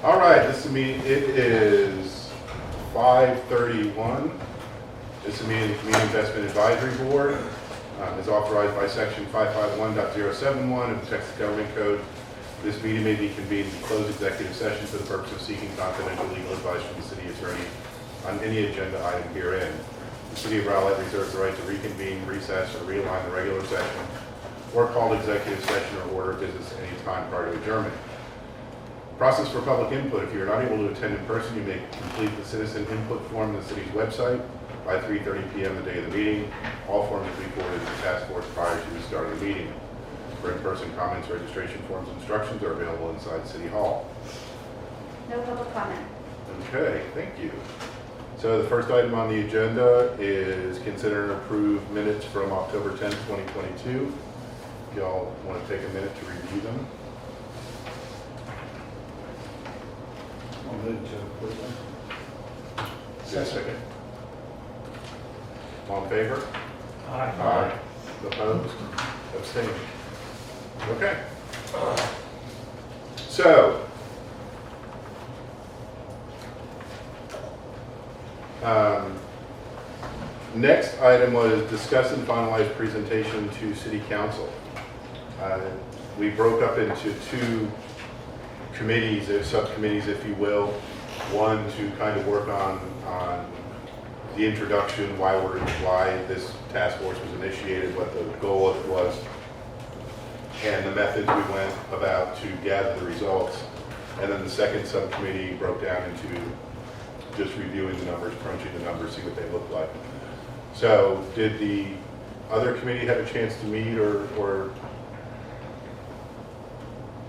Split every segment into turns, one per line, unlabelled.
All right, this is it is 5:31. This is a meeting of the Community Investment Advisory Board. Is authorized by section 551.071 of the Texas Government Code. This meeting may be convened in closed executive session for the purpose of seeking confidential legal advice from the city attorney on any agenda item herein. The city of Rowlett reserves the right to reconvene, recess, or realign the regular session or call executive session or order of business at any time prior to adjournment. Process for public input. If you're not able to attend in person, you may complete the citizen input form on the city's website by 3:30 p.m. the day of the meeting. All forms will be forwarded to the task force prior to the start of the meeting. For in-person comments, registration forms, and instructions are available inside City Hall.
No public comment.
Okay, thank you. So the first item on the agenda is consider and approve minutes from October 10th, 2022. If y'all want to take a minute to review them.
I'll move to approve them.
Is there a second? All in favor?
Aye.
Opposed? Abstained? Okay. So, next item was discuss and finalize presentation to City Council. We broke up into two committees, or subcommittees, if you will. One to kind of work on the introduction, why this task force was initiated, what the goal of it was, and the methods we went about to gather the results. And then the second subcommittee broke down into just reviewing the numbers, crunching the numbers, see what they look like. So did the other committee have a chance to meet or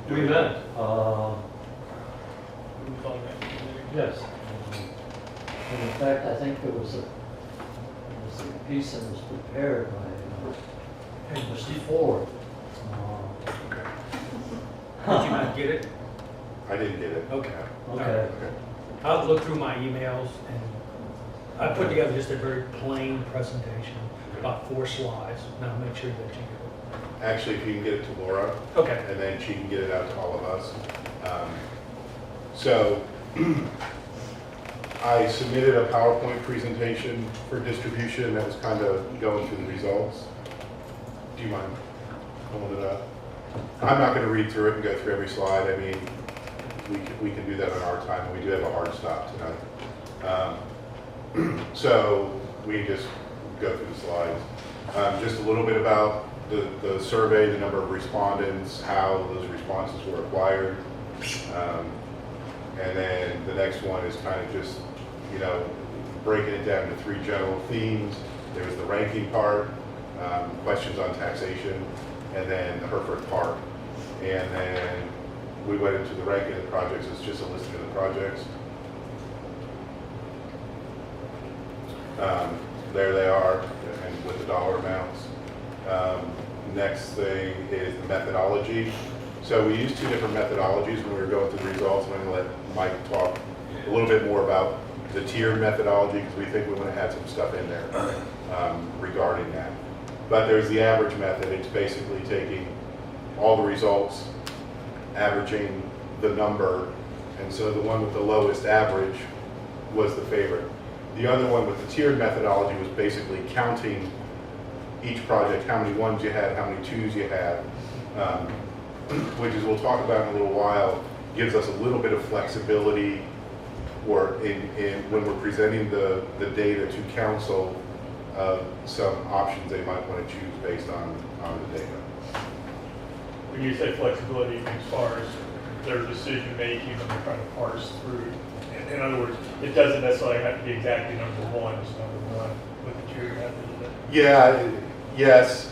We met. Yes. And in fact, I think there was a piece that was prepared by Mr. Ford.
Okay.
Did you not get it?
I didn't get it.
Okay.
Okay.
Okay.
I'll look through my emails and I put together just a very plain presentation, about 4 slides, and I'll make sure that you get it.
Actually, if you can get it to Laura,
Okay.
and then she can get it out to all of us. So I submitted a PowerPoint presentation for distribution that was kind of going through the results. Do you mind pulling it up? I'm not going to read through it and go through every slide. I mean, we can do that on our time, and we do have a hard stop tonight. So we just go through the slides. Just a little bit about the survey, the number of respondents, how those responses were acquired. And then the next one is kind of just, breaking it down to 3 general themes. There was the ranking part, questions on taxation, and then the Hereford Park. And then we went into the ranking of the projects. It's just a listing of the projects. There they are, and with the dollar amounts. Next thing is the methodology. So we used 2 different methodologies when we were going through the results. I'm going to let Mike talk a little bit more about the tiered methodology because we think we want to add some stuff in there regarding that. But there's the average method. It's basically taking all the results, averaging the number, and so the one with the lowest average was the favorite. The other one with the tiered methodology was basically counting each project, how many 1s you had, how many 2s you had, which is we'll talk about in a little while, gives us a little bit of flexibility or when we're presenting the data to council, some options they might want to choose based on the data.
When you say flexibility as far as their decision making and they're trying to parse through, in other words, it doesn't necessarily have to be exactly number 1 is number 1 with the tiered method.
Yeah, yes.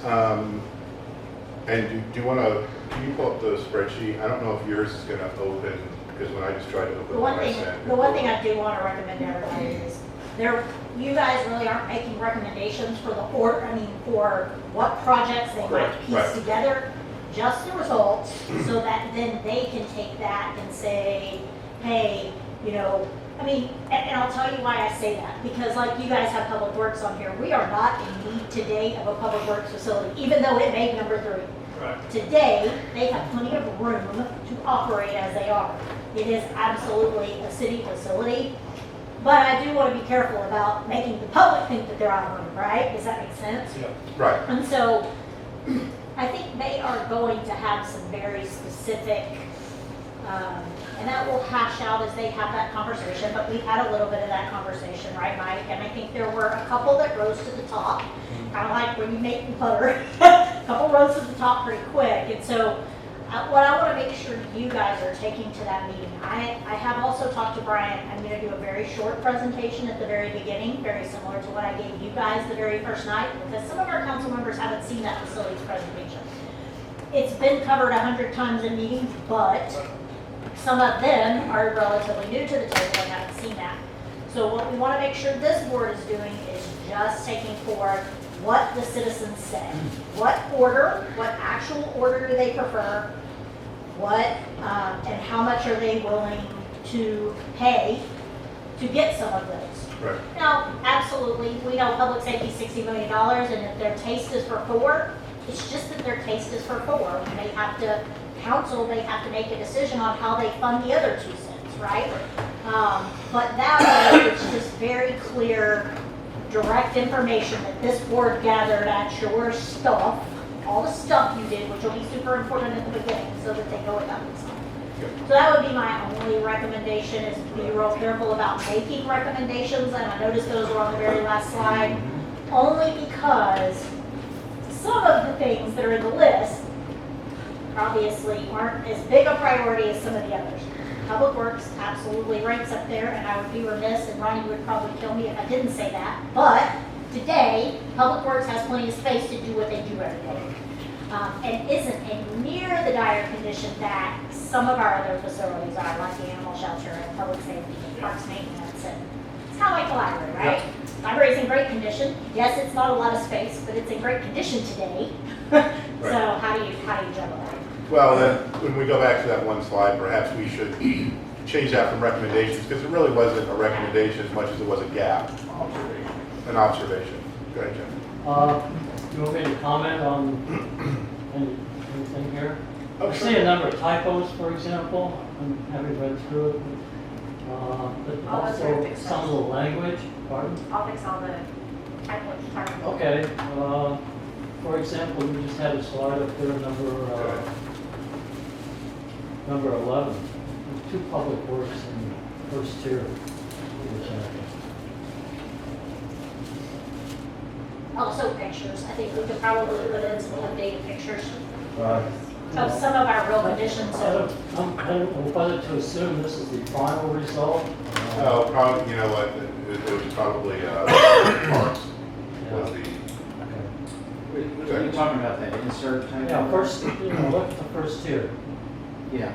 And do you want to, can you pull up the spreadsheet? I don't know if yours is going to open, because when I just tried to open
The
what I
one
sent.
thing I do want to recommend to everybody is you guys really aren't making recommendations for for what projects they might piece
Right.
together, just the results, so that then they can take that and say, hey, and I'll tell you why I say that, because like you guys have Public Works on here, we are not in need today of a Public Works facility, even though it made number 3.
Right.
Today, they have plenty of room to operate as they are. It is absolutely a city facility, but I do want to be careful about making the public think that they're out of room, right? Does that make sense?
Yeah.
Right.
And so, I think they are going to have some very specific, and that will hash out as they have that conversation, but we've had a little bit of that conversation, right, Mike? And I think there were a couple that rose to the top, kind of like when you make butter, a couple rose to the top pretty quick. And so, what I want to make sure you guys are taking to that meeting, I have also talked to Brian. I'm going to do a very short presentation at the very beginning, very similar to what I gave you guys the very first night, because some of our council members haven't seen that facilities presentation. It's been covered 100 times in meetings, but some of them are relatively new to the table and haven't seen that. So what we want to make sure this board is doing is just taking forward what the citizens say. What order, what actual order do they prefer? What, and how much are they willing to pay to get some of those?
Right.
Now, absolutely, we know public safety is $60 million, and if their taste is for 4, it's just that their taste is for 4. They have to, council, they have to make a decision on how they fund the other 2 cents, right? But that way, it's just very clear, direct information that this board gathered at your stuff, all the stuff you did, which will be super important at the beginning, so that they go without this. So that would be my only recommendation, is to be real careful about making recommendations, and I noticed those were on the very last slide, only because some of the things that are in the list obviously aren't as big a priority as some of the others. Public Works absolutely ranks up there, and I would be remiss, and Ronnie would probably kill me if I didn't say that, but today, Public Works has plenty of space to do what they do every day. And isn't in near the dire condition that some of our other facilities are, like the animal shelter and public safety and parks maintenance, and it's kind of like the library, right? Library's in great condition. Yes, it's not a lot of space, but it's in great condition today. So how do you juggle that?
Well, then, when we go back to that one slide, perhaps we should change that from recommendations, because it really wasn't a recommendation as much as it was a gap. An observation. Go ahead, Jim.
Do you want me to comment on anything here?
Oh,
I
sure.
see a number of typos, for example, I'm having read through it. But
All those are
also
fixed.
some of the language, pardon?
I'll fix all the typos. Sorry.
Okay, for example, we just had a slide up there, number 11, 2 public works in the first tier, for example.
Also pictures. I think we could probably put in some updated pictures
Right.
of some of our real conditions.
I don't know whether to assume this is the final result.
Oh, probably, you know what, it was probably, Parks was the,
Okay.
Are you talking about that insert type?
Yeah, first, look at the first tier.
Yeah,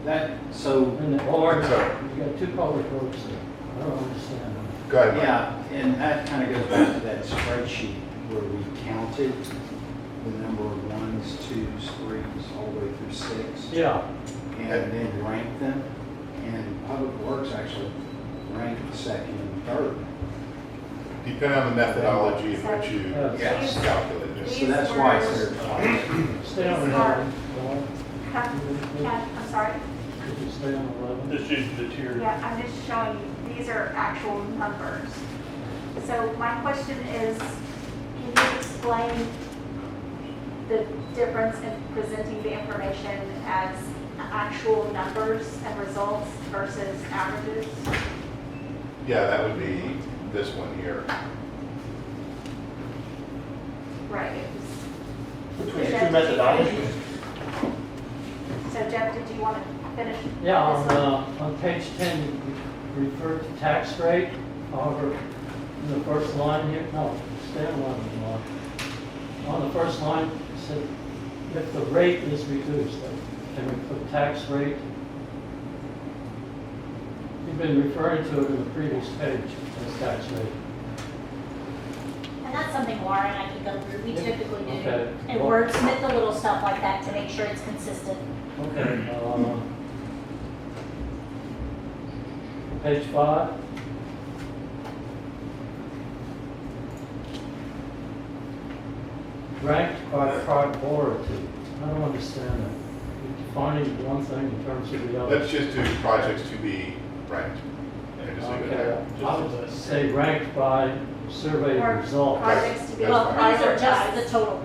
that, so,
And the, or,
So-
you got 2 public works there. I don't understand.
go ahead, Mike.
yeah, and that kind of goes back to that spreadsheet where we counted the number of 1s, 2s, 3s, all the way through 6,
Yeah,
and then ranked them. And Public Works actually ranked second and third.
Depending on the methodology in which you
Yes.
calculate it.
So that's why it's there twice.
stay on
These
11.
I'm sorry.
Could you stay on 11?
Just using the tier.
Yeah, I'm just showing you, these are actual numbers. So my question is, can you explain the difference in presenting the information as actual numbers and results versus averages?
Yeah, that would be this one here.
Right.
Between the 2
Jeff, did you
methodologies.
finish? So Jeff, did you want to finish?
Yeah,
this one?
on page 10, you refer to tax rate, however, in the first line here, no, stay on 11, Mark. On the first line, it said, if the rate is reduced, can we put tax rate? You've been referring to it in the previous page as tax rate.
And that's something Laura and I can go through. We typically do.
Okay.
And wordsmith the little stuff like that to make sure it's consistent.
Okay, page 5. Ranked by priority. I don't understand that. You're defining one thing in terms of the other.
Let's just do projects to be ranked. And just leave it
Okay,
there.
I would say ranked by survey
Or
results.
projects to be
That's
Well,
fine.
these are just
prioritized.
the total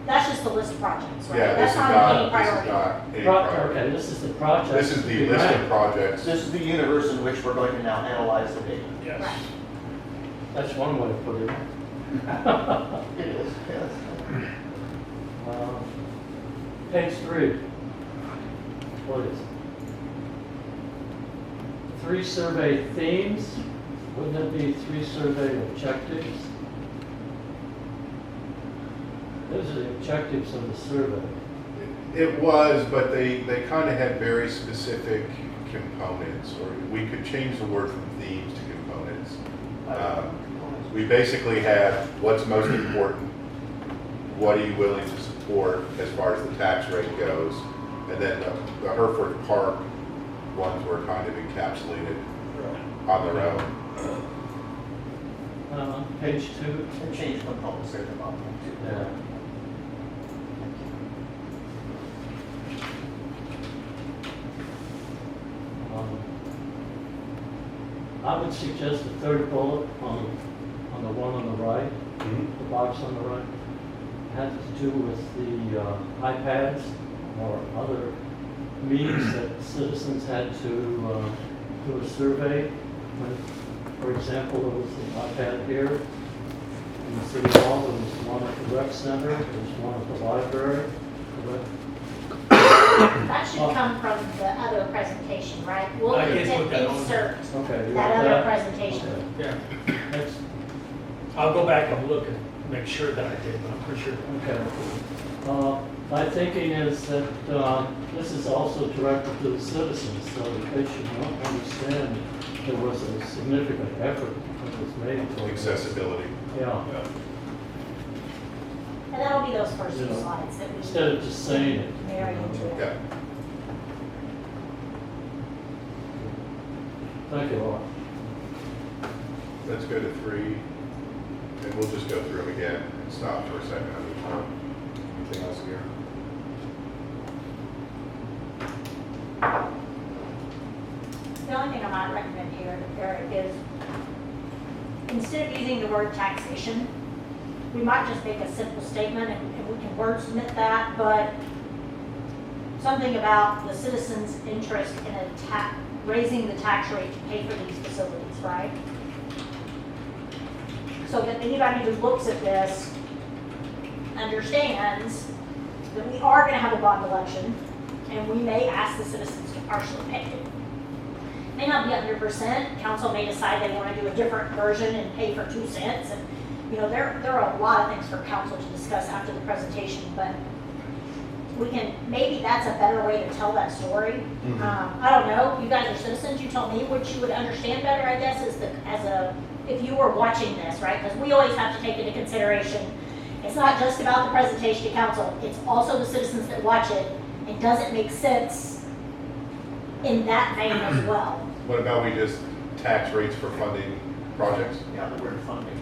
that's just the list of projects, right?
Yeah, this
That's
is
not
not,
any
this is
priority.
not any
Pro-
priority.
Okay, this is the project.
This is
to
the
be
list of
ranked.
projects.
This is the universe in which we're going to now analyze the data.
Yes.
Right.
That's one way to put it.
It is, yes.
Page 3. What is it? 3 survey themes. Wouldn't it be 3 survey objectives? Those are the objectives of the survey.
It was, but they kind of had very specific components, or we could change the word from themes to components. We basically have what's most important, what are you willing to support as far as the tax rate goes, and then the Hereford Park ones were kind of encapsulated on their own.
Page 2.
And change components there at the bottom too.
Yeah. I would suggest a third bullet on the one on the right, the box on the right. Had to do with the iPads or other means that citizens had to do a survey. For example, there was an iPad here in the city hall, there was one at the rec center, there was one at the library. correct?
That should come from the other presentation, right? We'll
I can put that on.
insert
Okay, you
that
want
other
that?
presentation.
Okay.
Yeah,
Next.
I'll go back and look and make sure that I did, but I'm pretty sure.
Okay. My thinking is that this is also directed to the citizens, so that they should understand there was a significant effort that was made toward this.
Accessibility.
Yeah,
And that'll be those first two
Yeah.
slides that we
instead of just saying it.
marry into it.
Yeah.
Thank you, Laura.
Let's go to 3, and we'll just go through them again and stop for a second on each one. Anything else here?
The only thing I might recommend here, Eric, is instead of using the word taxation, we might just make a simple statement and we can wordsmith that, but something about the citizens' interest in raising the tax rate to pay for these facilities, right? So that anybody who looks at this understands that we are gonna have a bond election and we may ask the citizens to partially pay it. May not be 100%, council may decide they wanna do a different version and pay for 2 cents. And, you know, there are a lot of things for council to discuss after the presentation, but maybe that's a better way to tell that story. I don't know, you guys are citizens, you tell me what you would understand better, I guess, if you were watching this, right? Because we always have to take into consideration, it's not just about the presentation to council, it's also the citizens that watch it, and does it make sense in that vein as well?
What about we just tax rates for funding projects?
Yeah, the word funding.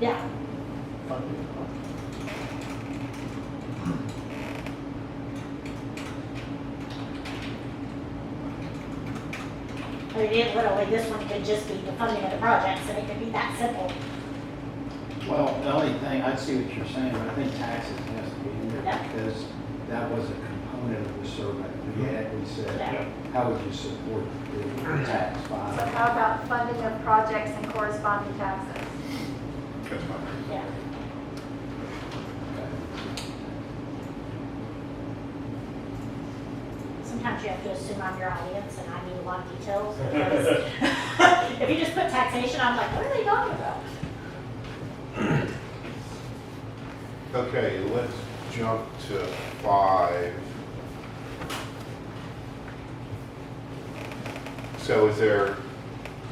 Yeah,
Funding.
I mean, literally, this one could just be the funding of the projects, and it could be that simple.
Well, the only thing, I see what you're saying, but I think taxes has to be in there
Yeah.
because that was a component of the survey. We said,
Yeah.
how would you support the tax
So
by?
how about funding of projects and corresponding taxes?
That's fine.
Yeah. Sometimes you have to assume I'm your audience and I need a lot of details. Because if you just put taxation, I'm like, what are they talking about?
Okay, let's jump to 5. So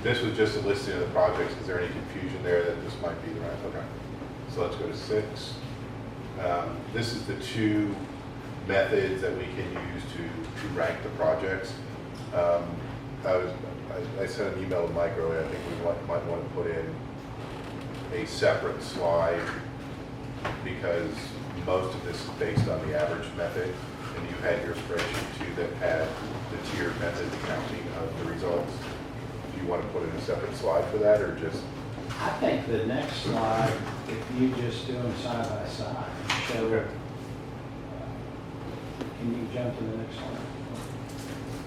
this was just a listing of the projects, is there any confusion there that this might be the right, okay. So let's go to 6. This is the 2 methods that we can use to rank the projects. I sent an email to Mike earlier, I think we might want to put in a separate slide because most of this is based on the average method, and you had your spreadsheet too that had the tiered method counting of the results. Do you want to put in a separate slide for that, or just,
I think the next slide, if you just do them side by side, show,
Okay.
Can you jump to the next slide?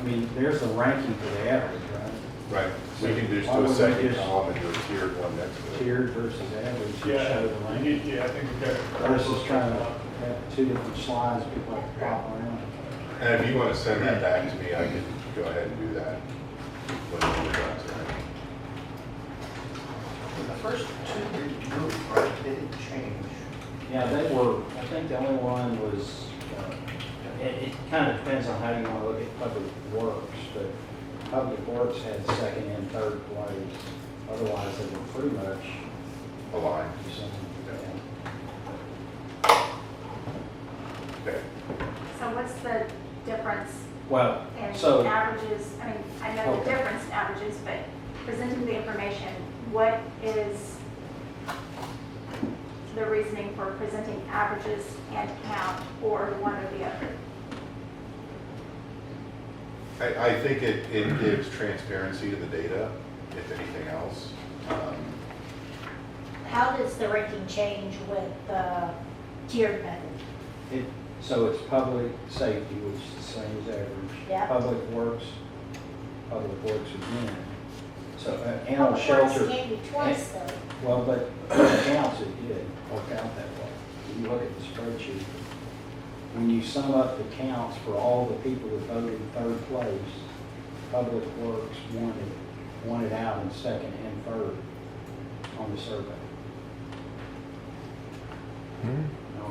I mean, there's the ranking for the average, right?
right, we can just
Why
do a
would we
second
just-
column and do a tiered one next to it.
Tiered versus average, and
Yeah,
show the
you
ranking.
need- yeah, I think we've got it.
Versus trying to have two different slides, people have to pop around.
And if you want to send that back to me, I can go ahead and do that when we're done tonight.
The first two didn't move, right? They didn't change.
Yeah, they were, I think the only one was, it kind of depends on how you want to look at public works, but public works had second and third place. Otherwise, they were pretty much
Align.
the same.
Okay.
So what's the difference
Well,
in
so,
averages? I mean, I know the
Okay.
difference in averages, but presenting the information, what is the reasoning for presenting averages and count, or one or the other?
I think it gives transparency to the data, if anything else.
How does the ranking change with the tiered method?
so it's public safety, which is the same as average.
Yeah.
Public works again. So animal
Public
shelter.
Works can't be twice though.
Well, but it counts, it did work out that way. If you look at the spreadsheet, when you sum up the counts for all the people that voted in third place, Public Works won it out in second and third on the survey. I don't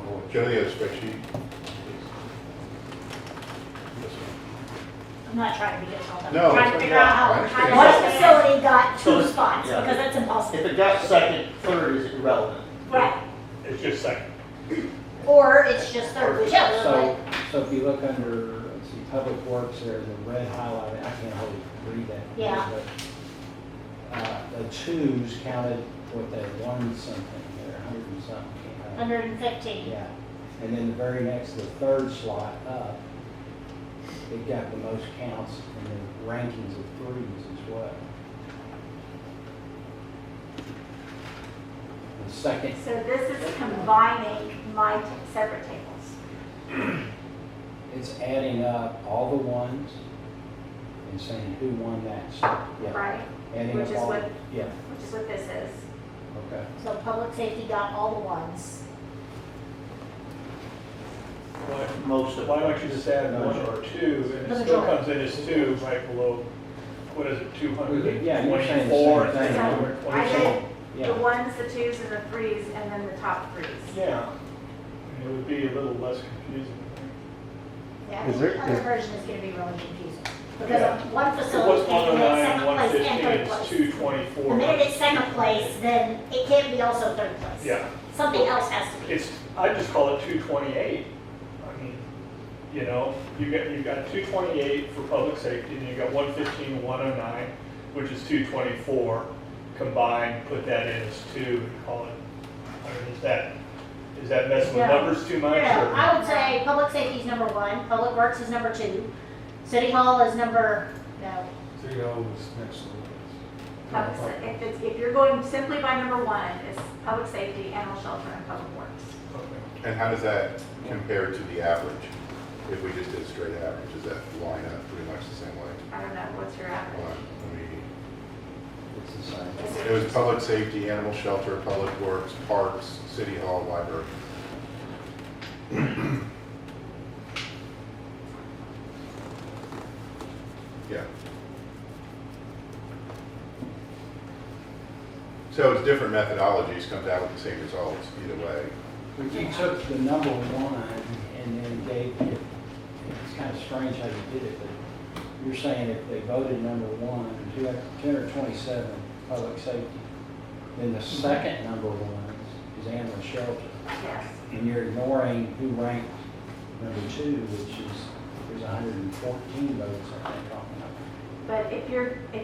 know what
Go to the other spreadsheet. This
I'm not trying to be difficult. I'm
No,
trying to
that's
figure out
okay. I
how
understand.
one facility got
So
two
it's-
spots,
yeah.
because that's impossible.
If it got second, third is irrelevant.
Right,
It's just second.
or it's just third, whichever,
So,
but
so if you look under, let's see, Public Works there, the red highlighted, I can't hardly read that.
Yeah.
But, the twos counted with that one something there, 100 and something.
115.
Yeah, and then the very next, the third slot up, it got the most counts in the rankings of threes as well. The second,
So this is combining my separate tables.
it's adding up all the ones and saying who won that. So, yeah,
Right,
adding
which
up
is
all,
what-
yeah,
which is what this is.
okay.
So public safety got all the ones.
Most of.
Why don't you just add one or two, and it still comes in as two right below, what is it, 224?
Yeah, you're saying the same thing.
So I did the
Yeah,
ones, the twos, and the threes, and then the top threes.
Yeah, I mean, it would be a little less confusing.
Yeah,
Is there-
the other
is-
version is gonna be really confusing.
Yeah.
Because one
So
facility
what's
can get
109 and
second place and
115
third
is
place.
224.
The minute it's second place, then it can't be also third place.
Yeah,
Something else has to be.
it's, I just call it 228. I mean, you know, you've got 228 for public safety, and you've got 115 and 109, which is 224. Combined, put that in as two, and call it, I mean, is that messing with
Yeah.
numbers too much?
Yeah,
or-
I would say public safety is number one, public works is number two, city hall is number, no,
City Hall was next to the
Public sa- if you're going simply by number one, it's public safety, animal shelter, and public works.
Okay.
And how does that compare to the average? If we just did straight average, does that line up pretty much the same way?
I don't know, what's your
Hold
average?
on, let me-
it's the same.
It was public safety, animal shelter, public works, parks, city hall, library. Yeah. So it's different methodologies, comes out with the same results either way.
But you took the number one and then gave it, it's kind of strange how you did it, but you're saying if they voted number one, 227 public safety, then the second number one is animal shelter.
Yes.
And you're ignoring who ranked number two, which is, there's 114 votes, I think, on that.
But if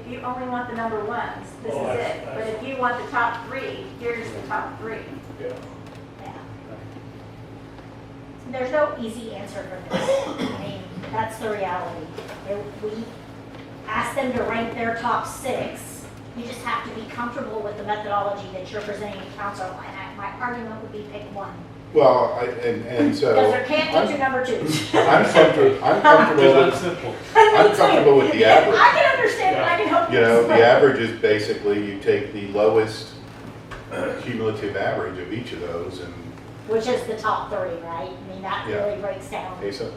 you only want the number ones, this
Oh,
is
I-
it. But if you want the top three, here's the top three.
Yeah.
yeah. there's no easy answer for this. I mean, that's the reality. We ask them to rank their top 6. You just have to be comfortable with the methodology that you're presenting to council. And my argument would be pick one.
Well, and so.
Because there can't be two number 2s.
I'm comfortable with the average.
I can understand, but I can help you.
You know, the
explain.
average is basically you take the lowest cumulative average of each of those and,
Which is the top 3, right? I mean, that
Yeah.
really breaks down.
okay, so,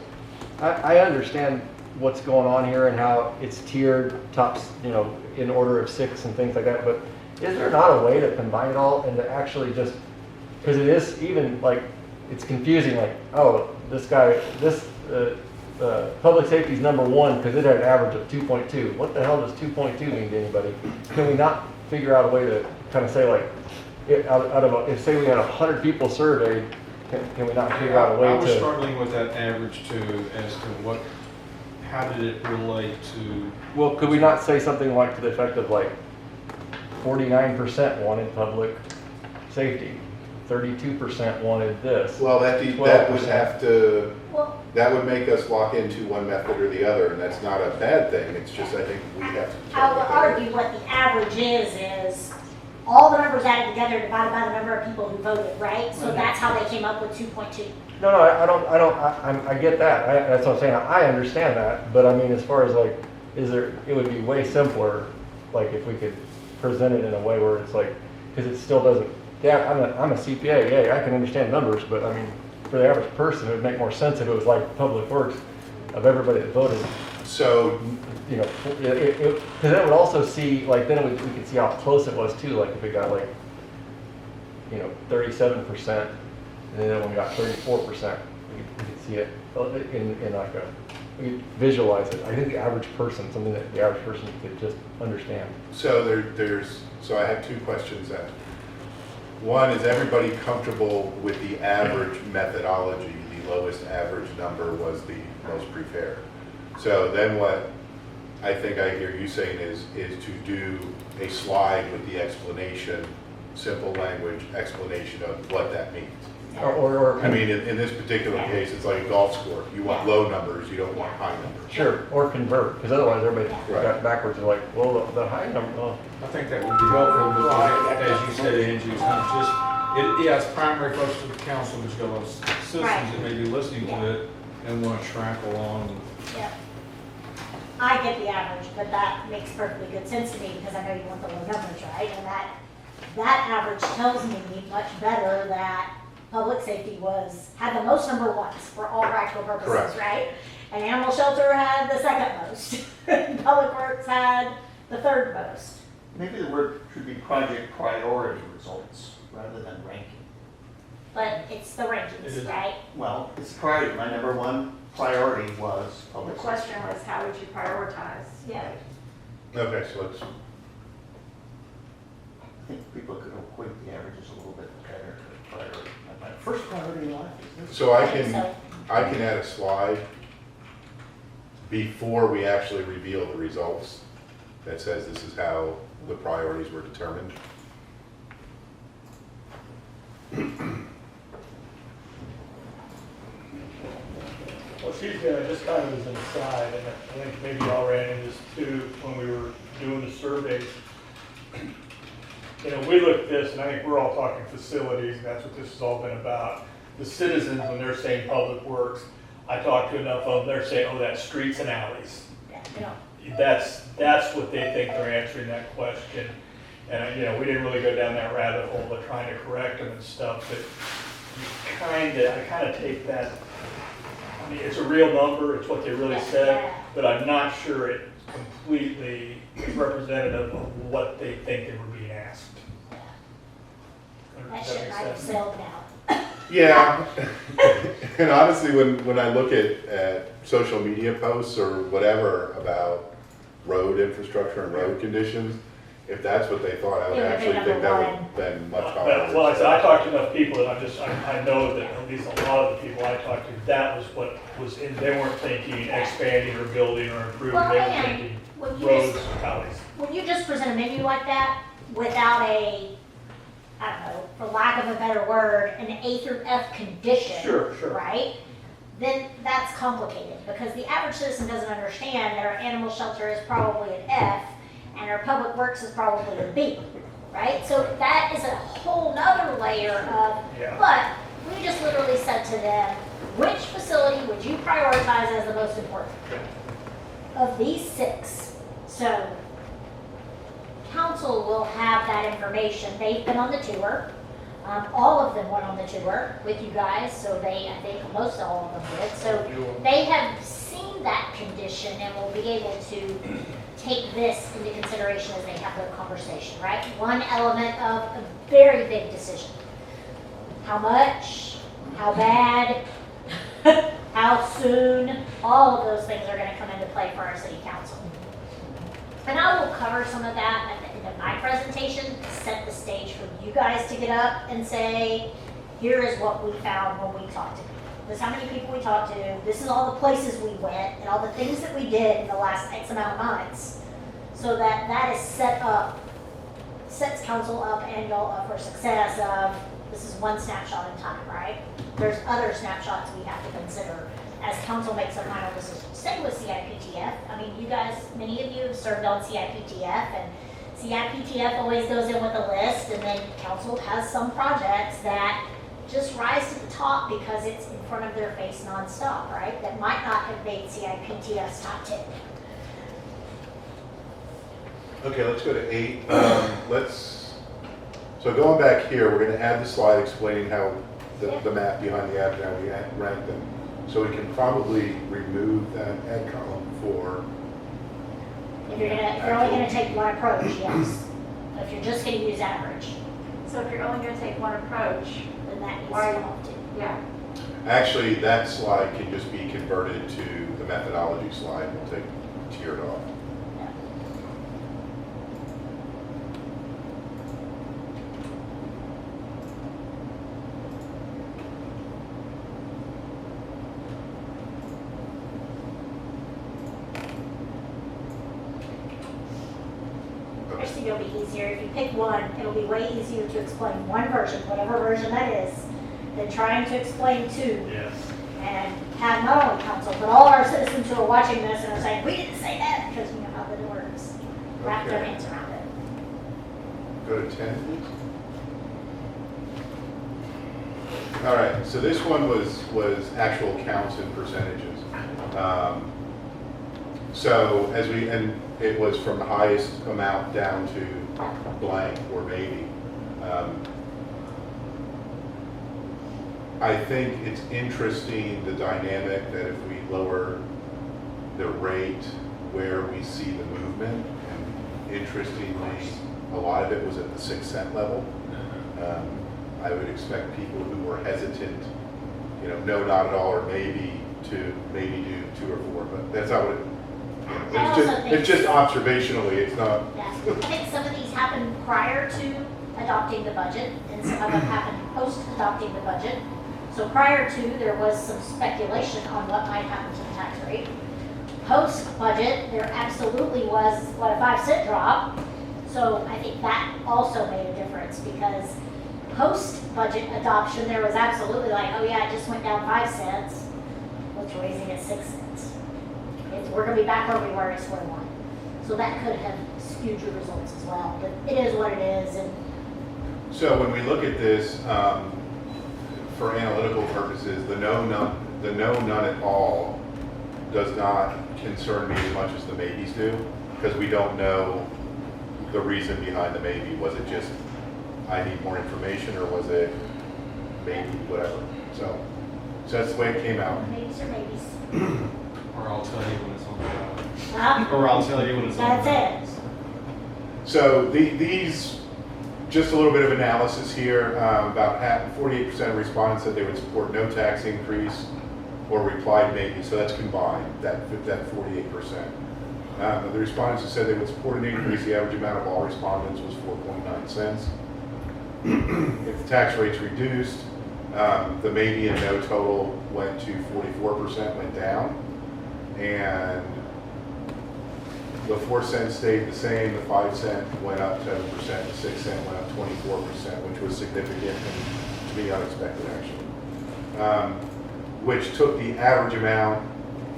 I understand what's going on here and how it's tiered tops, you know, in order of 6 and things like that, but is there not a way to combine it all and to actually just, because it is even like, it's confusing, like, oh, this guy, this, public safety's number 1 because it had an average of 2.2. What the hell does 2.2 mean to anybody? Can we not figure out a way to kind of say like, if say we had 100 people surveyed, can we not figure out a way
I was
to?
struggling with that average too, as to what, how did it relate to?
Well, could we not say something like to the effect of like 49% wanted public safety, 32% wanted this?
well, that would
12%.
have to,
Well,
that would make us lock into one method or the other, and that's not a bad thing. It's just, I think we have to.
I would argue what the average is all the numbers added together divided by the number of people who voted, right? So that's how they came up with 2.2.
No, I get that. That's what I'm saying. I understand that, but I mean, as far as like, it would be way simpler, like if we could present it in a way where it's like, because it still doesn't, yeah, I'm a CPA, yeah, I can understand numbers, but I mean, for the average person, it would make more sense if it was like Public Works of everybody that voted,
So,
you know, because then it would also see, like, then we could see how close it was too, like if we got like, you know, 37%, and then when we got 34%, we could see it in like we could visualize it. I think the average person, something that the average person could just understand.
so so I have 2 questions then. One, is everybody comfortable with the average methodology? The lowest average number was the most prepared. So then what I think I hear you saying is to do a slide with the explanation, simple language explanation of what that means.
Or
I mean, in this particular case, it's like a golf score. You want low numbers, you don't want high numbers.
sure, or convert, because otherwise everybody
Right.
got backwards and like, well, the high number, well,
I think that would be helpful, but as you said, Angie, it's not just, yeah, it's primary focus of the council, but you got a lot of citizens that may be listening to it and want to track along.
Yeah. I get the average, but that makes perfectly good sense to me because I know you want the low numbers, right? And that average tells me much better that public safety had the most number 1s for all practical purposes,
Correct.
right? And animal shelter had the 2nd most. Public Works had the 3rd most.
Maybe the word should be project priority results rather than ranking.
But it's the
It
rankings,
is.
right?
Well, it's priority. My number 1 priority was
The
public safety.
question was, how would you prioritize?
Yeah.
Okay, so let's,
I think people could equate the averages a little bit better to priority. My first priority in life is this.
so I
So-
can add a slide before we actually reveal the results that says this is how the priorities were determined.
Well, excuse me, just kind of as an aside, and I think maybe y'all ran into this too when we were doing the surveys. You know, we look at this, and I think we're all talking facilities, and that's what this has all been about. The citizens, when they're saying public works, I talked to enough of them, they're saying, oh, that's streets and alleys.
Yeah, you know,
That's what they think they're answering that question. And, you know, we didn't really go down that rabbit hole of trying to correct them and stuff, but I kind of take that, I mean, it's a real number, it's what they really said, but I'm not sure it completely is representative of what they think they were being asked.
that
Does
shit
that make
might have
sense?
sailed now.
Yeah, and honestly, when I look at social media posts or whatever about road infrastructure and road conditions, if that's what they thought, I would
It would be
actually think
number
that would
one.
have been much
Well,
higher.
well, I said, I talked to enough people that I know that at least a lot of the people I talked to, that was what was in, they weren't thinking expanding or building or improving,
Well,
they were
and
thinking
when you
roads,
just,
alleys.
when you just present a menu like that without a I don't know, for lack of a better word, an A through F condition.
Sure.
Right? Then that's complicated, because the average citizen doesn't understand that our animal shelter is probably an F, and our public works is probably a B, right? So that is a whole nother layer of,
Yeah.
but we just literally said to them, which facility would you prioritize as the most important? Of these 6. So council will have that information. They've been on the tour. All of them went on the tour with you guys, so I think most all of them did. So they have seen that condition and will be able to take this into consideration as they have their conversation, right? One element of a very big decision. How much, how bad, how soon, all of those things are gonna come into play for our city council. And I will cover some of that at the end of my presentation, to set the stage for you guys to get up and say, here is what we found when we talked to people. This is how many people we talked to, this is all the places we went, and all the things that we did in the last X amount of months. So that is sets council up and y'all up for success of, this is one snapshot in time, right? There's other snapshots we have to consider as council makes a final decision. Same with CIPTF. I mean, you guys, many of you have served on CIPTF, and CIPTF always goes in with a list, and then council has some projects that just rise to the top because it's in front of their face nonstop, right? That might not have made CIPTF's top 10.
Okay, let's go to 8. So going back here, we're gonna add the slide explaining how the map behind the ad, now we rank them. So we can probably remove that ad column for.
If you're only gonna take one approach, yes. If you're just gonna use average,
So if you're only gonna take one approach,
then that needs to
Why-
come off too.
yeah,
Actually, that slide can just be converted to the methodology slide. We'll take tiered off.
I just think it'll be easier, if you pick one, it'll be way easier to explain one version, whatever version that is, than trying to explain 2
Yes.
and have not only council, but all our citizens who are watching this and are saying, we didn't say that, because we know how the words wrap their
Okay.
hands around it.
Go to 10, please. All right, so this one was actual counts and percentages. So and it was from the highest amount down to blank or maybe. I think it's interesting, the dynamic, that if we lower the rate where we see the movement, and interestingly, a lot of it was at the 6 cent level. I would expect people who were hesitant, no, not at all, or maybe to maybe do 2 or 4, but that's not what
I also think-
it's just observationally, it's not.
Yes, I think some of these happened prior to adopting the budget, and some of them happened post-adopting the budget. So prior to, there was some speculation on what might happen to the tax rate. Post-budget, there absolutely was, a 5-cent drop. So I think that also made a difference, because post-budget adoption, there was absolutely like, oh yeah, it just went down 5 cents. Let's raising it 6 cents. We're gonna be back where we were at square one. So that could have skewed your results as well, but it is what it is, and
So when we look at this, for analytical purposes, the no, none at all does not concern me as much as the maybes do, because we don't know the reason behind the maybe. Was it just, I need more information, or was it maybe whatever? So that's the way it came out.
maybes are maybes.
Or I'll tell you when it's on the ballot.
Huh?
Or I'll tell you when it's on the ballot.
That's it.
So these, just a little bit of analysis here. About 48% of respondents said they would support no tax increase, or replied maybe. So that's combined, that 48%. The respondents who said they would support an increase, the average amount of all respondents was 4.9 cents. If the tax rate's reduced, the maybe and no total went to 44%, went down. And the 4 cents stayed the same, the 5 cent went up 7%, the 6 cent went up 24%, which was significant and to me unexpected actually. Which took the average amount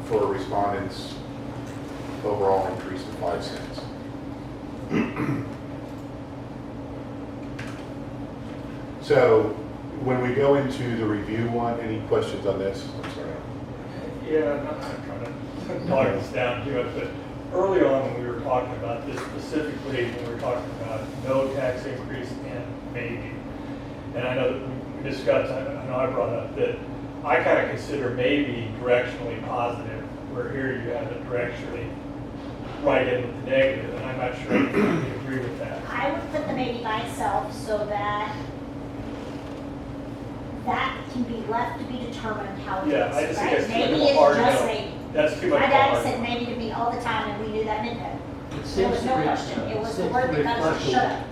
for respondents overall increase to 5 cents. So when we go into the review one, any questions on this? I'm sorry.
Yeah, I'm not trying to talk this down to it, but early on when we were talking about this specifically, when we were talking about no tax increase and maybe, and I know that we discussed, I know I brought up that I kind of consider maybe directionally positive, where here you have it directionally right in with the negative, and I'm not sure if you agree with that.
I would put the maybe by itself so that that can be left to be determined how it is,
Yeah, I just think
right?
it's too
Maybe
much of a
it's
hard
just
no.
maybe.
That's too much
My
of a
dad
hard
said
no.
maybe to me all the time, and we knew that meant no.
It
There
seems
was
to
no
be-
question. It was the
seems
word
to
that got us to
reflect
shut up.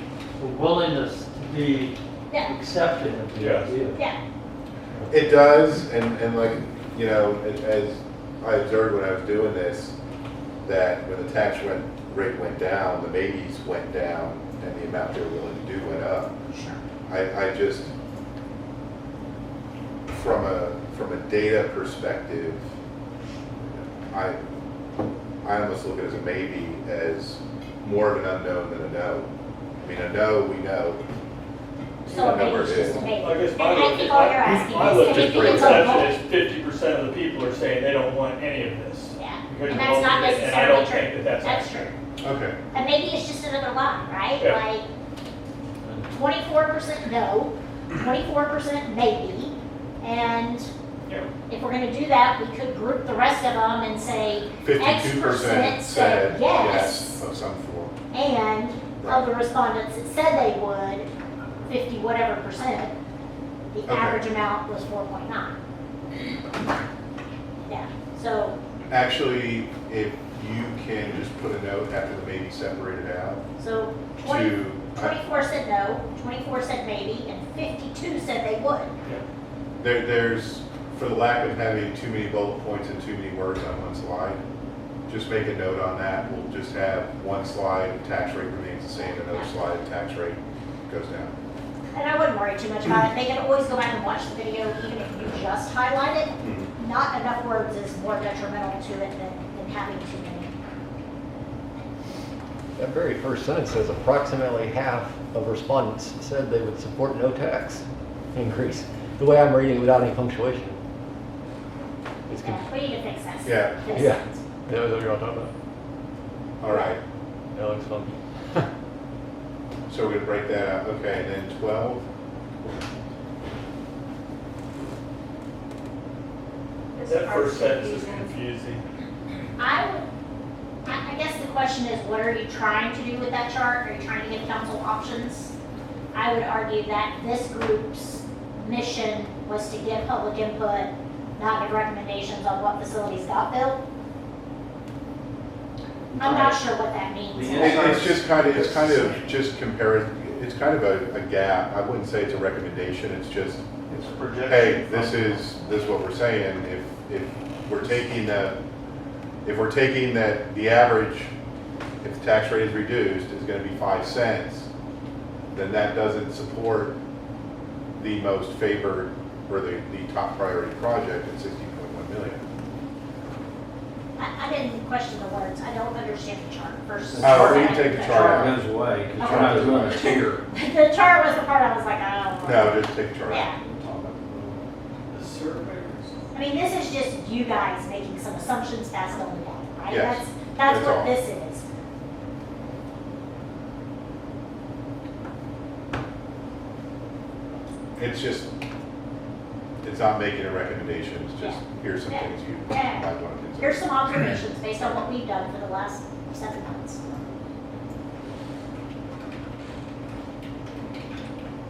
a willingness to be
Yeah,
accepting of the
Yes.
idea.
yeah.
It does, and like, you know, as I observed when I was doing this, that when the tax rate went down, the maybes went down, and the amount they were willing to do went up.
Sure.
I just, from a data perspective, I almost look at it as a maybe as more of an unknown than a no. I mean, a no, we know. We
So
know
maybe
where
it's
it
just
is.
a maybe.
I guess
And
my
I
look
think
is,
all you're asking
my
is,
look
and
is
if
for
it's a
perception
vote,
is 50% of the people are saying they don't want any of this.
yeah.
Because
And
you're
that's not
voting it, and I
necessarily
don't
true.
think that that's
That's
accurate.
true.
Okay.
And maybe it's just another line, right?
Yeah.
Like 24% no, 24% maybe, and
Yeah.
if we're gonna do that, we could group the rest of them and say X
52%
percent
said
said
yes
yes,
of some form.
and of the respondents that said they would, 50 whatever percent, the
Okay.
average amount was 4.9. Yeah, so,
Actually, if you can just put a note after the maybe separated out
so 20,
to,
24 said no, 24 said maybe, and 52 said they would.
there's, for the lack of having too many bullet points and too many words on one slide, just make a note on that. We'll just have one slide, tax rate remains the same, another slide, tax rate goes down.
And I wouldn't worry too much about it. They can always go back and watch the video, even if you just highlight it. Not enough words is more detrimental to it than having too many.
That very first sentence says approximately half of respondents said they would support no tax increase. The way I'm reading it without any punctuation. It's
Yeah, we need to fix that.
Yeah.
Fix
Yeah.
that.
Yeah, that's what you're all talking about.
All right,
That looks funky.
so we're gonna break that out. Okay, and then 12.
That first sentence is confusing.
I guess the question is, what are you trying to do with that chart? Are you trying to give council options? I would argue that this group's mission was to give public input, not give recommendations on what facilities got built. I'm not sure what that means.
It's just kind of, it's kind of just a gap. I wouldn't say it's a recommendation, it's just,
It's a projection.
hey, this is what we're saying. If we're taking that, the average, if the tax rate is reduced, is gonna be 5 cents, then that doesn't support the most favored, or the top priority project at 16.1 million.
I didn't question the words. I don't understand the chart first.
Oh, we can take the chart out.
goes away, because you're not doing a tier.
The chart was the part I was like, I don't know.
No, just take the chart out.
Yeah.
The surveyors.
I mean, this is just you guys making some assumptions passed on the data, right?
Yes,
That's
that's
what
all.
this is.
It's just, it's not making a recommendation, it's just, here's some
Yeah.
things you
Yeah.
might want to consider.
Here's some observations based on what we've done for the last 7 months.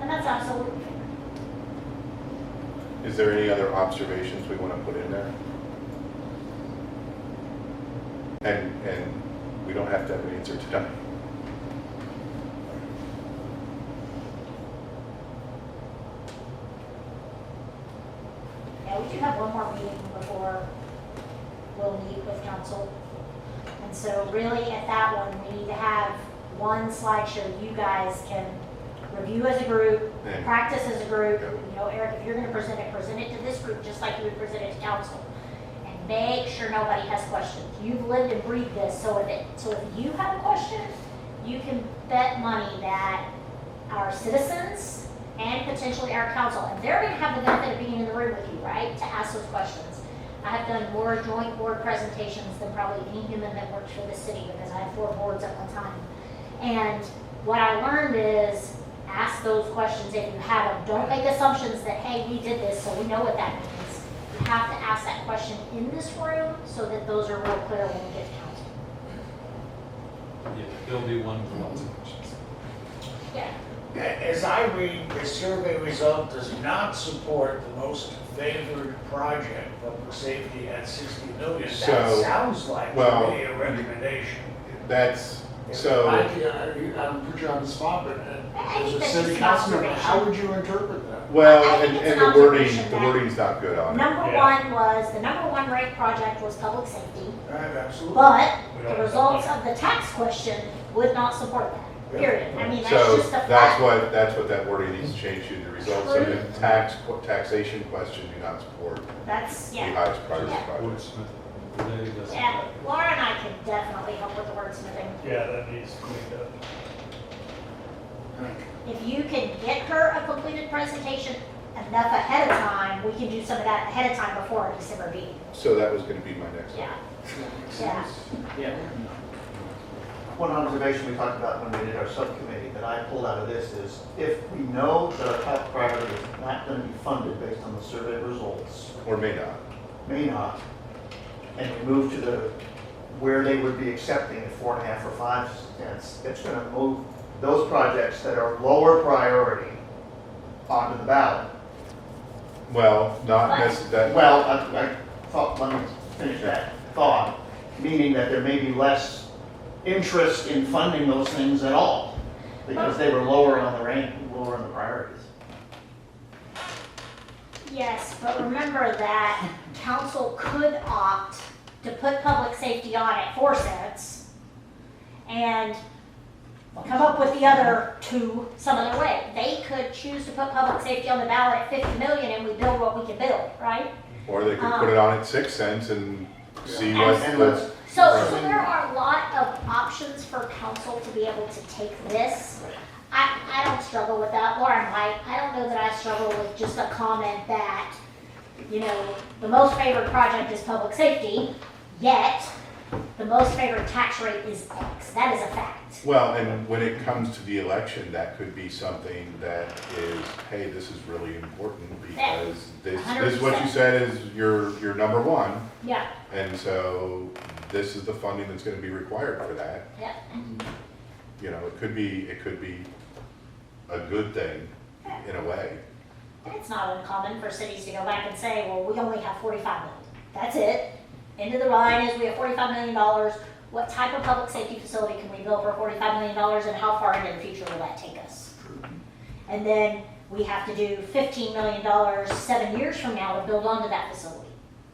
And that's absolutely fair.
Is there any other observations we want to put in there? And we don't have to have an answer tonight.
Yeah, we do have one more meeting before we'll meet with council and so really at that one, we need to have one slideshow you guys can review as a group,
And-
practice as a group.
Yep.
You know, Eric, if you're gonna present it to this group just like you would present it to council. And make sure nobody has questions. You've lived and breathed this, so if you have a question, you can bet money that our citizens and potentially our council, and they're gonna have the benefit of being in the room with you, right, to ask those questions. I have done more joint board presentations than probably any human that works for the city because I had 4 boards at one time. And what I learned is ask those questions if you have them. Don't make assumptions that, hey, we did this, so we know what that means. You have to ask that question in this room so that those are real clear when we get to council.
Yeah, there'll be one with lots of questions.
Yeah.
As I read, the survey result does not support the most favored project, public safety at 60 million. That
So,
sounds like
well,
to me a recommendation.
That's, so,
I put you on the spot, but
I
as
think
a
that's
city
just an
council member,
observation.
how would you interpret that?
well,
I think
and
it's
and
an
the wording,
observation
the
that-
wording's not good on it.
Number
Yeah.
one was, the number one ranked project was public safety,
Right, absolutely.
but
We don't
the
have
results
that
of the tax question would not support that, period. I mean, that's
So
just a fact.
that's what that wording needs to change to. The results of the taxation question do not support
That's,
the
yeah.
highest priority
Yeah.
project.
Wordsmith, they doesn't.
Yeah, Laura and I can definitely help with the wordsmithing.
Yeah, that needs cleaned up.
If you can get her a completed presentation enough ahead of time, we can do some of that ahead of time before our December meeting.
So that was gonna be my next one.
Yeah, yeah.
Yeah.
One observation we talked about when we did our subcommittee that I pulled out of this is if we know that our top priority is not going to be funded based on the survey results,
Or may not.
may not, and we move to the, where they would be accepting at 4.5 or 5 cents, it's going to move those projects that are lower priority onto the ballot.
Well, not necessarily,
Well, I thought, let me finish that thought, meaning that there may be less interest in funding those things at all, because they were lower on the rank, lower on the priorities.
Yes, but remember that council could opt to put public safety on at 4 cents and come up with the other 2 some other way. They could choose to put public safety on the ballot at 50 million and we build what we can build, right?
or they could put it on at 6 cents and see
And
what
And
the,
let's,
So there are a lot of options for council to be able to take this. I don't struggle with that, Laura might. I don't know that I struggle with just a comment that, you know, the most favored project is public safety, yet the most favored tax rate is X. That is a fact.
well, and when it comes to the election, that could be something that is, hey, this is really important because this is what you
100%.
said is your number one.
Yeah,
And so this is the funding that's gonna be required for that.
yeah.
You know, it could be a good thing in a way.
And it's not uncommon for cities to go back and say, well, we only have 45 million. That's it. End of the line is we have $45 million. What type of public safety facility can we build for $45 million and how far into the future will that take us? And then we have to do $15 million 7 years from now to build onto that facility,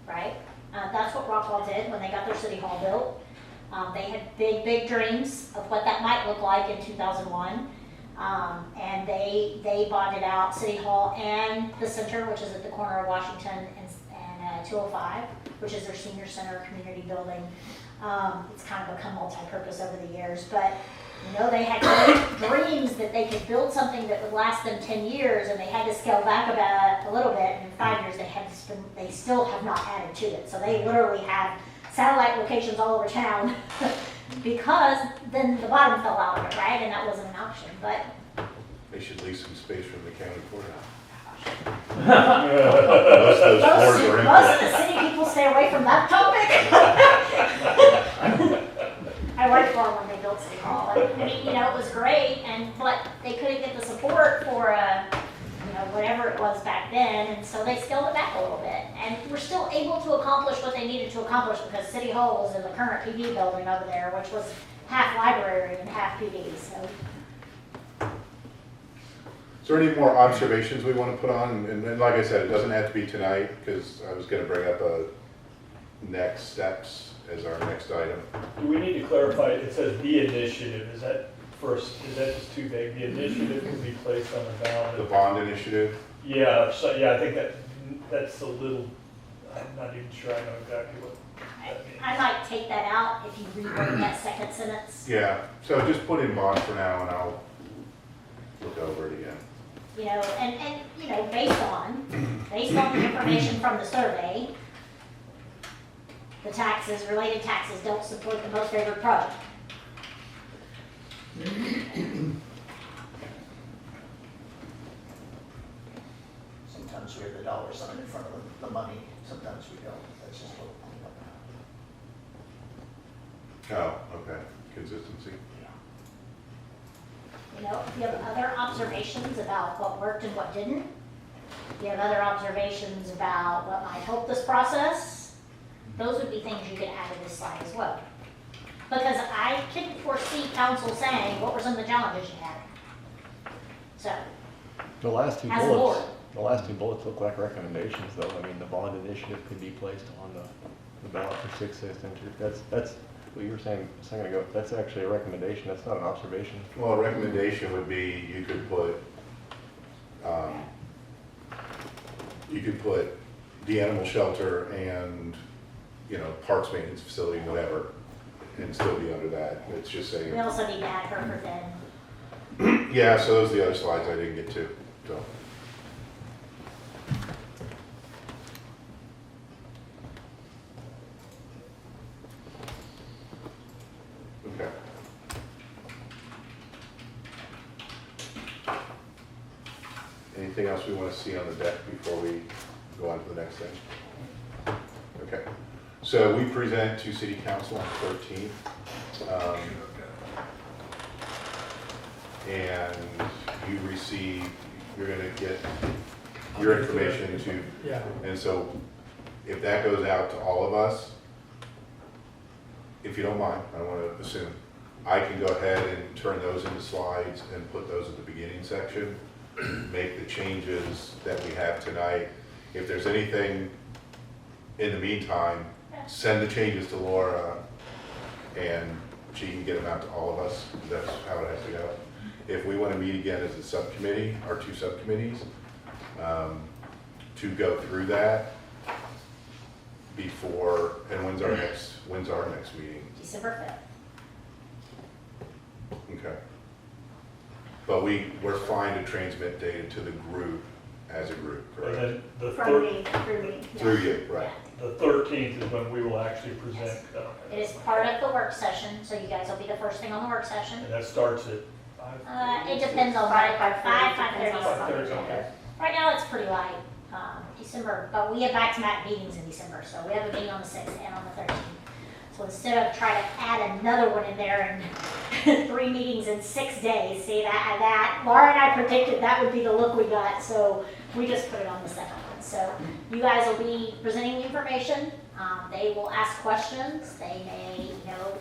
right? That's what Rockwall did when they got their city hall built. They had big, big dreams of what that might look like in 2001. And they bonded out City Hall and the center, which is at the corner of Washington and 205, which is their senior center community building. It's kind of become multi-purpose over the years, but you know, they had great dreams that they could build something that would last them 10 years, and they had to scale back about a little bit, and in 5 years they still have not added to it. So they literally have satellite locations all over town because then the bottom fell out of it, right? And that wasn't an option, but
They should lease some space from the county courthouse.
Yeah.
Most of those floors are
most
empty.
of the city people stay away from that topic. I worked for them when they built City Hall, and I mean, you know, it was great, but they couldn't get the support for you know, whatever it was back then, and so they scaled it back a little bit. And we're still able to accomplish what they needed to accomplish because City Hall was in the current PD building over there, which was half library and half PD, so.
Is there any more observations we want to put on? And like I said, it doesn't have to be tonight, because I was going to bring up a next steps as our next item.
Do we need to clarify, it says the initiative, is that just too vague? The initiative can be placed on the
The
ballot?
bond initiative,
Yeah, so, yeah, I think that's a little, I'm not even sure I know exactly what that means.
I might take that out if you reword that second sentence.
yeah, so just put in bond for now and I'll look over it again.
You know, and, you know, based on the information from the survey, the taxes, related taxes don't support the most favored project.
Sometimes we have the dollar sign in front of the money, sometimes we don't. That's just what.
Oh, okay, consistency.
You know, if you have other observations about what worked and what didn't, if you have other observations about what might help this process, those would be things you could add to this slide as well. Because I can foresee council saying, what were some of the challenges you had? So,
The last two
As a
bullets,
board.
the last two bullets look like recommendations though. I mean, the bond initiative could be placed on the ballot for 6th, that's what you were saying a second ago. That's actually a recommendation, that's not an observation.
Well, a recommendation would be you could put the animal shelter and, you know, parks maintenance facility, whatever, and still be under that. It's just saying,
we also need to add Hereford then.
yeah, so those are the other slides I didn't get to, so. Okay. Anything else we want to see on the deck before we go on to the next thing? Okay, so we present to city council on the 13th. And you receive, you're gonna get your information to,
Yeah.
and so if that goes out to all of us, if you don't mind, I don't wanna assume, I can go ahead and turn those into slides and put those at the beginning section, make the changes that we have tonight. If there's anything in the meantime, send the changes to Laura and she can get them out to all of us. That's how it has to go. If we want to meet again as a subcommittee, our two subcommittees, to go through that before, and when's our next meeting?
December 5th.
Okay. But we're fine to transmit data to the group as a group,
And
correct?
then the
From me, through me. yeah.
Through you, right.
The 13th is when we will actually present,
It is part of the work session, so you guys will be the first thing on the work session.
and that starts at 5?
It depends on what, 5:30.
5:30, okay.
Right now, it's pretty light, December, but we have back-to-back meetings in December, so we have a meeting on the 6th and on the 13th. So instead of trying to add another one in there and 3 meetings in 6 days, see that, Laura and I predicted that would be the look we got, so we just put it on the second one. So you guys will be presenting the information, they will ask questions, they may, you know,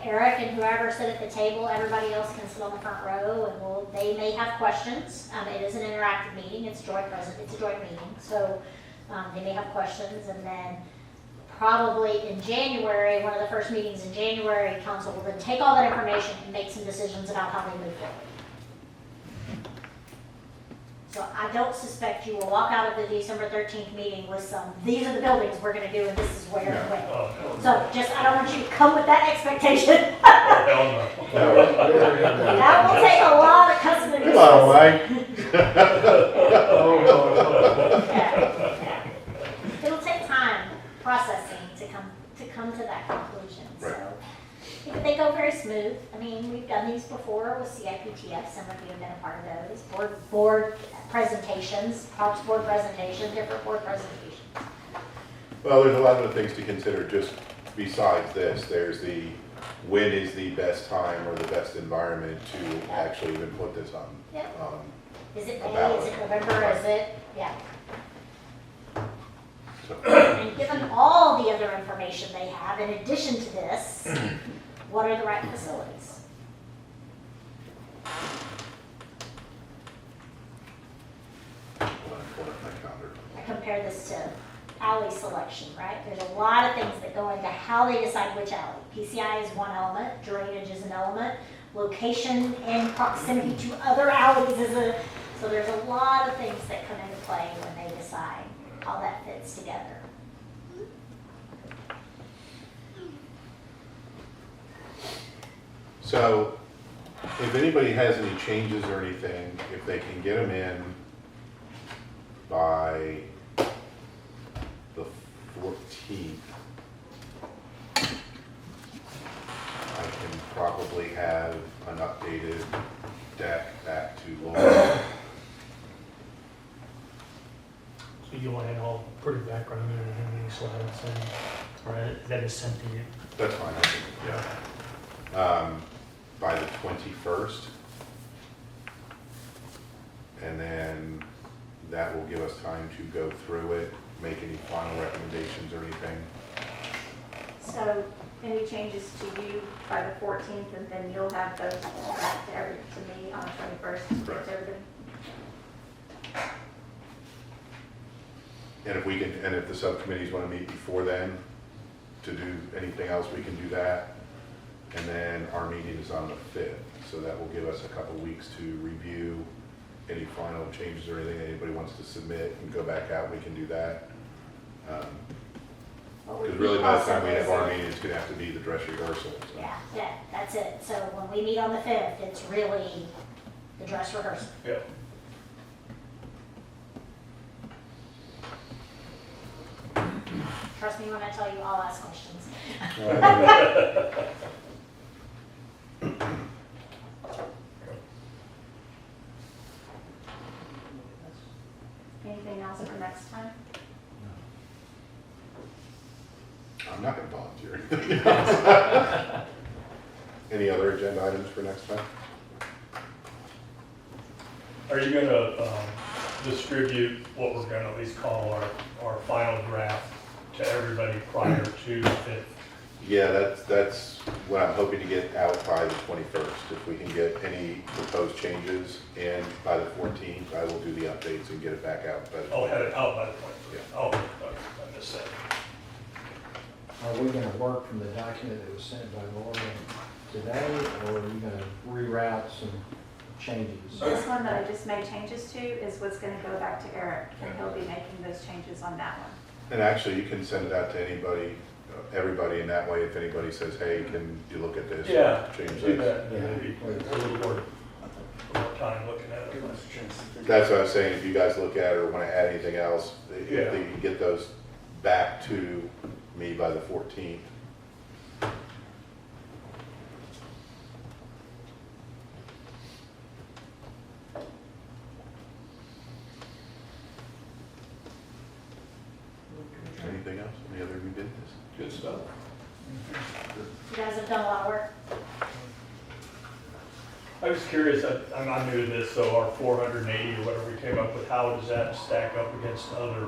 Eric and whoever sit at the table, everybody else can sit on the front row and they may have questions. It is an interactive meeting, it's a joint meeting, so they may have questions, and then probably in January, one of the first meetings in January, council will then take all that information and make some decisions about how they move forward. So I don't suspect you will walk out of the December 13th meeting with these are the buildings we're gonna do and this is where and when.
Oh, hell no.
So I don't want you to come with that expectation.
Hell no.
That will take a lot of customization.
Come on, Mike.
Yeah. It'll take time processing to come to that conclusion, so.
Right.
They go very smooth. I mean, we've done these before with CIPTF, some of you have been a part of those. Board presentations, Parks Board presentation, different board presentations.
Well, there's a lot of things to consider just besides this. There's when is the best time or the best environment to actually even put this on?
Yep. Is it
A
May,
ballot.
is it November, is it, yeah.
So,
And given all the other information they have, in addition to this, what are the right facilities?
hold on, pull up my calendar.
I compare this to alley selection, right? There's a lot of things that go into how they decide which alley. PCI is one element, drainage is an element, location and proximity to other alleys is a, so there's a lot of things that come into play when they decide how that fits together.
So if anybody has any changes or anything, if they can get them in by the 14th, I can probably have an updated deck back to Laura.
So you want to have all pretty background and everything, these slides, and, right, that is sent to you.
That's fine, I think, yeah. By the 21st. And then that will give us time to go through it, make any final recommendations or anything.
So any changes to you by the 14th, and then you'll have those back to me on the 21st.
Correct.
Everything.
And if we can, and if the subcommittees want to meet before then to do anything else, we can do that. And then our meeting is on the 5th, so that will give us a couple weeks to review any final changes or anything anybody wants to submit and go back out, we can do that. Because really by the time we have our meeting, it's going to have to be the dress rehearsal. So.
Yeah, that's it. So when we meet on the 5th, it's really the dress rehearsal.
Yeah.
Trust me when I tell you, I'll ask questions.
Anything else for next time?
I'm not going to volunteer. Any other agenda items for next time?
Are you gonna distribute what we're gonna at least call our final draft to everybody prior to the 5th?
Yeah, that's what I'm hoping to get out by the 21st. If we can get any proposed changes in by the 14th, I will do the updates and get it back out. By the
I'll have
21st.
it out by the 21st. Oh, I missed that.
Are we gonna work from the document that was sent by Laura today, or are you gonna reroute some changes?
This one that I just made changes to is what's going to go back to Eric, and he'll be making those changes on that one.
And actually, you can send it out to anybody, everybody in that way. If anybody says, hey, can you look at this?
Yeah,
Change
do
this.
that. Maybe a little more time looking at it.
That's what I was saying. If you guys look at it or want to add anything else, if
Yeah.
they can get those back to me by the 14th. Anything else? Any other new business?
Good stuff.
You guys have done a lot of work.
I was curious, I'm not new to this, so our 480 or whatever we came up with, how does that stack up against other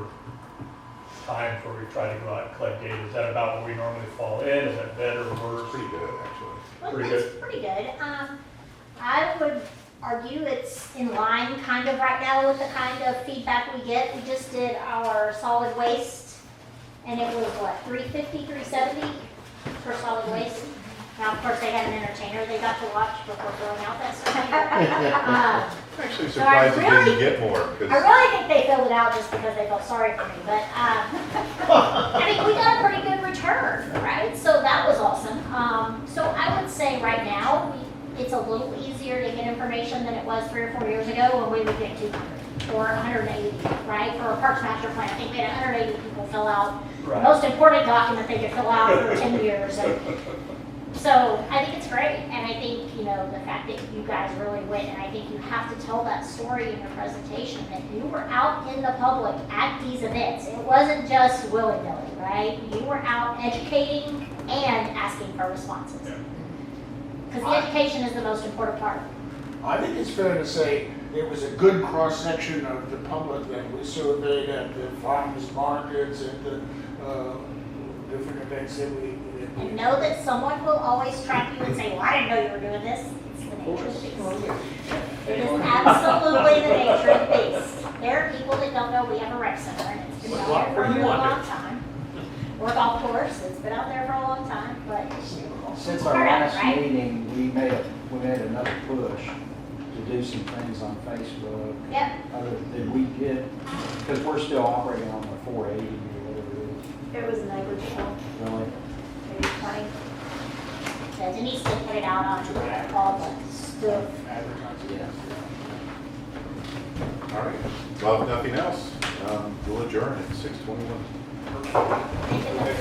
times where we try to go out and collect data? Is that about where we normally fall in? Is that better or worse?
Pretty good, actually.
Well,
Pretty
it's
good.
pretty good. I would argue it's in line kind of right now with the kind of feedback we get. We just did our solid waste, and it was what, 350, 370 for solid waste? Now, of course, they had an entertainer they got to watch before throwing out that stuff.
I'm actually
So I
surprised it
really-
didn't get more.
I
'Cause
really think they filled it out just because they felt sorry for me, but, I mean, we got a pretty good return, right? So that was awesome. So I would say right now, it's a little easier to get information than it was 3 or 4 years ago when we would get 200 or 180, right? For a Parks Master Plan, I think we had 180 people fill out the
Right.
most important document they could fill out for 10 years. And so I think it's great, and I think, you know, the fact that you guys really went, and I think you have to tell that story in your presentation, that you were out in the public at these events. It wasn't just willy-nilly, right? You were out educating and asking for responses. Because the education is the most important part.
I think it's fair to say it was a good cross-section of the public that we surveyed at the farmers markets, at the different events that we.
And know that someone will always track you and say, well, I didn't know you were doing this. It's the nature of the beast. It is absolutely the nature of the beast. There are people that don't know we have a rec center, and it's It's been out there for a
Where you
real
want
long
it?
time. Or golf course, it's been out there for a long time, but
Since our
Part of it,
last
right?
meeting, we made another push to do some things on Facebook.
Yep.
Did we get, because we're still operating on the 480 or whatever
It was negligible,
it is, really?
maybe 20.
yeah, Denise did put it out on all the stuff.
Advertising.
All right, well, if nothing else, we'll adjourn at 6:21.
Thank you.